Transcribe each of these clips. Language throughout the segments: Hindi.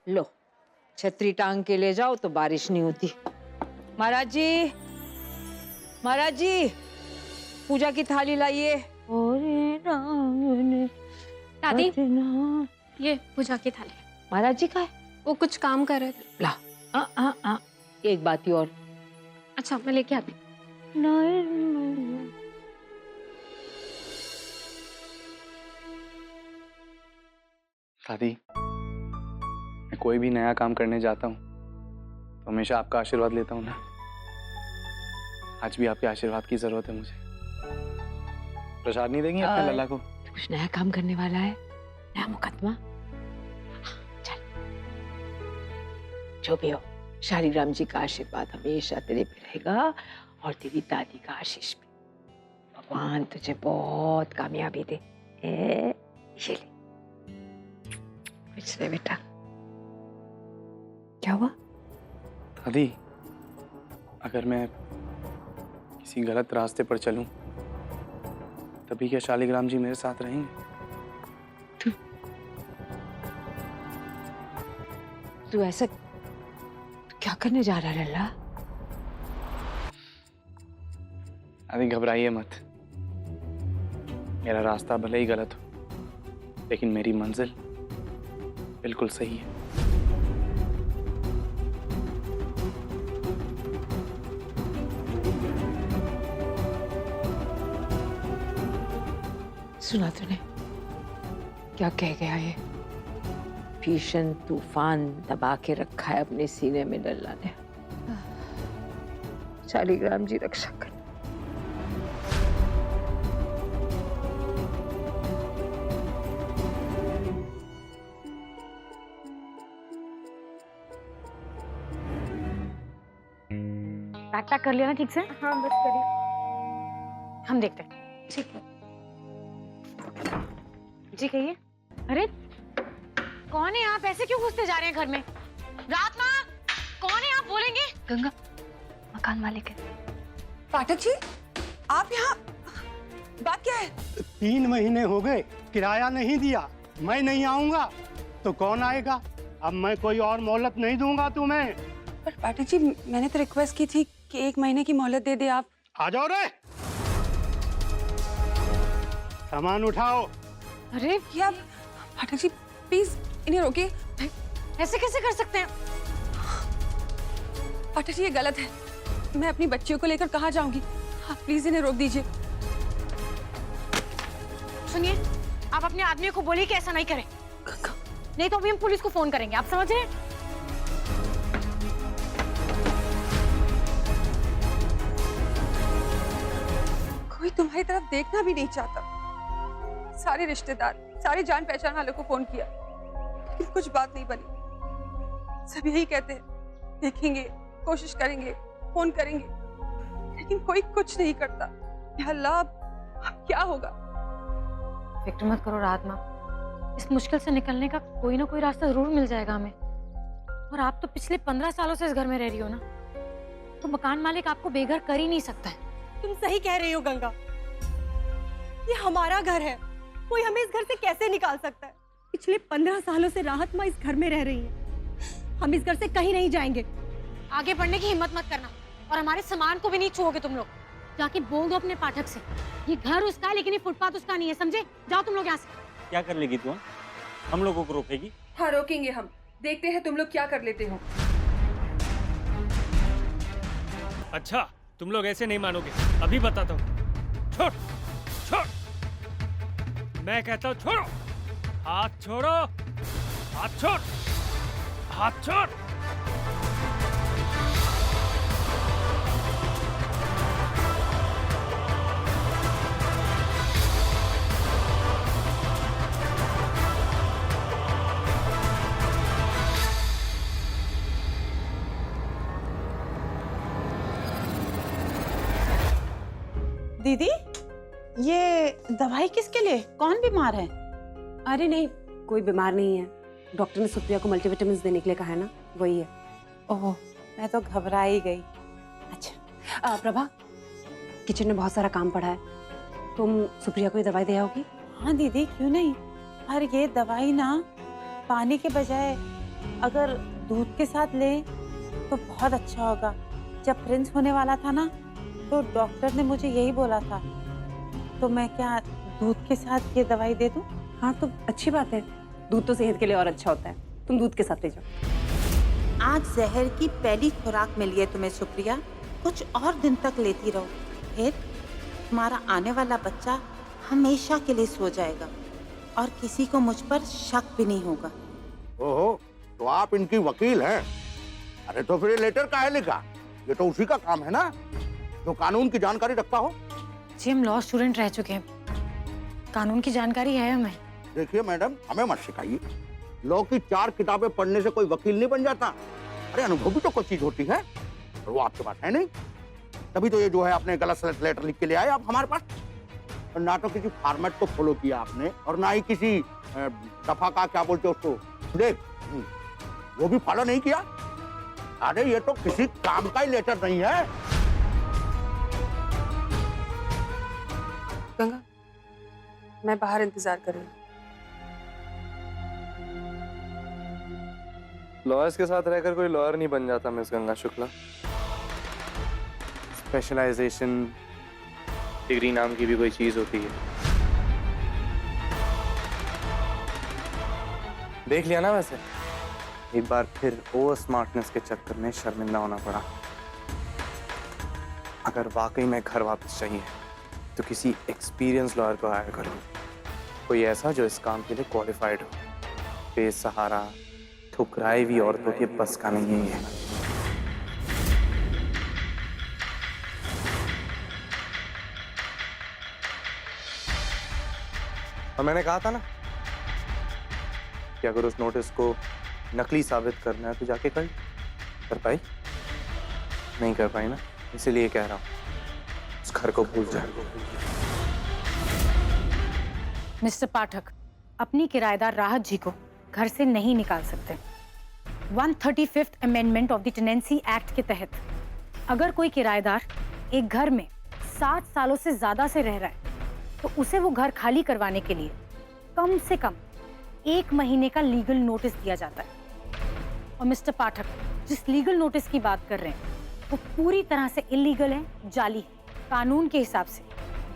लो, छतरी टांग के ले जाओ तो बारिश नहीं होती। महाराज जी, महाराज जी, पूजा की थाली लाइए। दादी, ये पूजा की थाली। महाराज जी का है? वो कुछ काम कर रहे थे। ला। एक बात ही और। अच्छा, मैं लेके आती। दादी, मैं कोई भी नया काम करने जाता हूँ तो हमेशा आपका आशीर्वाद लेता हूँ ना। आज भी आपके आशीर्वाद की जरूरत है मुझे। प्रसाद नहीं देंगी अपने लल्ला को? कुछ नया काम करने वाला है, नया मुकदमा। चल, जो भी हो, शालिग्राम जी का आशीर्वाद हमेशा तेरे पे रहेगा और तेरी दादी का आशीष भी। भगवान तुझे बहुत कामयाबी दे। ये ले, कुछ ले बेटा। क्या हुआ? दादी, अगर मैं किसी गलत रास्ते पर चलूं तभी क्या शालिग्राम जी मेरे साथ रहेंगे? तू ऐसा क्या करने जा रहा है लल्ला? दादी घबराइए मत। मेरा रास्ता भले ही गलत हो लेकिन मेरी मंजिल बिल्कुल सही है। सुना तूने क्या कह गया? ये भीषण तूफान दबा के रखा है अपने सीने में लल्ला ने। शालिग्राम जी रक्षा कर। पैक कर लिया ना ठीक से? हाँ बस करिए। हम देखते हैं। ठीक है जी कहिए। अरे कौन है आप? ऐसे क्यों घुसते जा रहे हैं घर में? रात माँ, कौन है आप? बोलेंगे? गंगा, मकान मालिक है। पाठक जी, आप यहाँ, बात क्या है? 3 महीने हो गए, किराया नहीं दिया। मैं नहीं आऊंगा तो कौन आएगा? अब मैं कोई और मोहलत नहीं दूंगा तुम्हें। पर पाठक जी, मैंने तो रिक्वेस्ट की थी कि 1 महीने की मोहलत दे दे आप। आ जाओ रे, सामान उठाओ। अरे ये आप, पाठक जी प्लीज इन्हें रोकिए। ऐसे कैसे कर सकते हैं? पाठक जी ये गलत है। मैं अपनी बच्चियों को लेकर कहाँ जाऊंगी? आप प्लीज इन्हें रोक दीजिए। सुनिए, आप अपने आदमी को बोलिए कि ऐसा नहीं करे, नहीं तो अभी हम पुलिस को फोन करेंगे। आप समझ रहे हैं? कोई तुम्हारी तरफ देखना भी नहीं चाहता। सारे रिश्तेदार, सारे जान पहचान वालों को फोन किया लेकिन कुछ बात नहीं बनी। सब यही कहते हैं देखेंगे, कोशिश करेंगे, फोन करेंगे, लेकिन कोई कुछ नहीं करता। या अल्लाह, अब क्या होगा? फिक्र मत करो रात माँ, इस मुश्किल से निकलने का कोई ना कोई रास्ता जरूर मिल जाएगा हमें। और आप तो पिछले 15 सालों से इस घर में रह रही हो ना, तो मकान मालिक आपको बेघर कर ही नहीं सकता है। तुम सही कह रही हो गंगा, ये हमारा घर है, कोई हमें इस घर से कैसे निकाल सकता है? पिछले 15 सालों से राहत माँ इस घर में रह रही है। हम इस घर से कहीं नहीं जाएंगे। आगे बढ़ने की हिम्मत मत करना और हमारे सामान को भी नहीं छुओगे तुम लोग। जाके बोल दो अपने पाठक से, ये घर उसका है लेकिन ये फुटपाथ उसका नहीं है, समझे? जाओ तुम लोग यहाँ से। क्या कर लेगी तू? हम लोगों को रोकेगी? हाँ रोकेंगे हम, देखते हैं तुम लोग क्या कर लेते हो। अच्छा, तुम लोग ऐसे नहीं मानोगे, अभी बताता हूँ। छोड़ छोड़, मैं कहता हूँ छोड़ो। हाथ छोड़ो, हाथ छोड़, हाथ छोड़। दीदी, ये दवाई किसके लिए? कौन बीमार है? अरे नहीं, कोई बीमार नहीं है। डॉक्टर ने सुप्रिया को मल्टीविटामिन देने के लिए कहा है ना, वही है। ओह, मैं तो घबरा ही गई। अच्छा प्रभा, किचन में बहुत सारा काम पड़ा है, तुम सुप्रिया को ये दवाई दे आओगी? हाँ दीदी, क्यों नहीं। पर ये दवाई ना पानी के बजाय अगर दूध के साथ ले तो बहुत अच्छा होगा। जब प्रिंस होने वाला था ना, तो डॉक्टर ने मुझे यही बोला था। तो मैं क्या दूध के साथ ये दवाई दे दूं? हाँ तो अच्छी बात है, दूध तो सेहत के लिए और अच्छा होता है, तुम दूध के साथ ले जाओ। आज जहर की पहली खुराक मिली है तुम्हें सुप्रिया, कुछ और दिन तक लेती रहो, फिर तुम्हारा आने वाला बच्चा हमेशा के लिए सो जाएगा और किसी को मुझ पर शक भी नहीं होगा। ओहो, तो आप इनकी वकील हैं? अरे तो फिर ये लेटर काहे लिखा? ये तो उसी का काम है ना, जो कानून की जानकारी रखता हो। जी हम लॉ स्टूडेंट रह चुके हैं, कानून की जानकारी है हमें। देखिए मैडम, हमें मत सिखाइए। लॉ की 4 किताबें पढ़ने से कोई वकील नहीं बन जाता। अरे अनुभव भी तो कोई चीज होती है, और वो आपके पास है नहीं। तभी तो ये जो है आपने गलत लेटर लिख के ले आए आप हमारे पास। और ना तो किसी फॉर्मेट को फॉलो किया आपने, और ना ही किसी दफा का क्या बोलते उसको, देख वो भी फॉलो नहीं किया। अरे ये तो किसी काम का ही लेटर नहीं है। गंगा, मैं बाहर इंतजार कर रही हूँ। लॉयर्स के साथ रहकर कोई लॉयर नहीं बन जाता miss Ganga Shukla. Specialisation degree नाम की भी कोई चीज होती है। देख लिया ना, वैसे एक बार फिर ओवर स्मार्टनेस के चक्कर में शर्मिंदा होना पड़ा। अगर वाकई में घर वापस चाहिए तो किसी एक्सपीरियंस लॉयर को हायर करो, कोई ऐसा जो इस काम के लिए क्वालिफाइड हो। बेसहारा ठुकराई हुई औरतों के बस का नहीं है ये। और मैंने कहा था ना कि अगर उस नोटिस को नकली साबित करना है तो जाके कर पाई? नहीं कर पाई ना, इसीलिए कह रहा हूं उस घर को भूल जाए। मिस्टर पाठक, अपनी किराएदार राहत जी को घर से नहीं निकाल सकते। 135th amendment of the tenancy act के तहत अगर कोई किराएदार एक घर में 7 सालों से ज्यादा से रह रहा है तो उसे वो घर खाली करवाने के लिए कम से कम 1 महीने का लीगल नोटिस दिया जाता है। और मिस्टर पाठक, जिस लीगल नोटिस की बात कर रहे हैं वो पूरी तरह से इलीगल है, जाली है। कानून के हिसाब से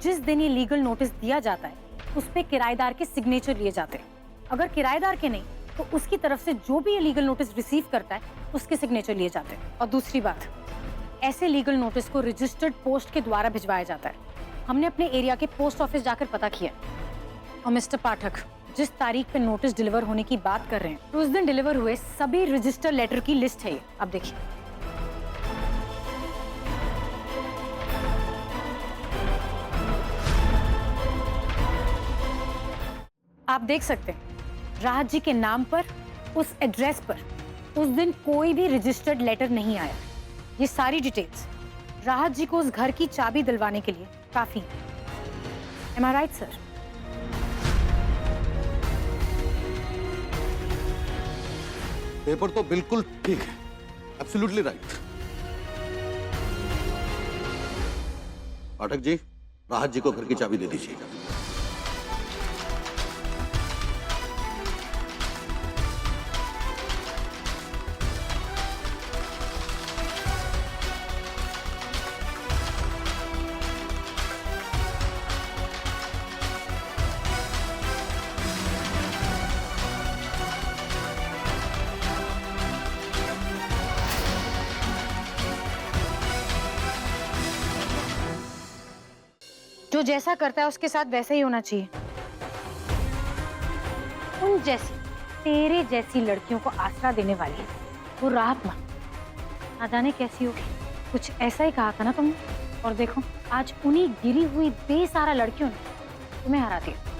जिस दिन ये लीगल नोटिस दिया जाता है उस पे किराएदार के सिग्नेचर लिए जाते हैं। अगर किराएदार के नहीं तो उसकी तरफ से जो भी ये लीगल नोटिस रिसीव करता है उसके सिग्नेचर लिए जाते हैं। और दूसरी बात, ऐसे लीगल नोटिस को रजिस्टर्ड पोस्ट के द्वारा भिजवाया जाता है। हमने अपने एरिया के पोस्ट ऑफिस जाकर पता किया। और मिस्टर पाठक, जिस तारीख पे नोटिस डिलीवर होने की बात कर रहे हैं तो उस दिन डिलीवर हुए सभी रजिस्टर लेटर की लिस्ट है ये। अब देखिए, आप देख सकते हैं राहत जी के नाम पर उस एड्रेस पर उस दिन कोई भी रजिस्टर्ड लेटर नहीं आया। ये सारी डिटेल्स राहत जी को उस घर की चाबी दिलवाने के लिए काफी है। Am I right, sir? Paper तो बिल्कुल ठीक है, एब्सोल्युटली राइट। पाठक जी, राहत जी को घर की चाबी दे दीजिए। जो जैसा करता है उसके साथ वैसा ही होना चाहिए। उन जैसी, तेरे जैसी लड़कियों को आसरा देने वाली है वो राहत मां, ना जाने कैसी होगी। कुछ ऐसा ही कहा था ना तुमने, और देखो आज उन्हीं गिरी हुई बेसहारा लड़कियों ने तुम्हें हरा दिया।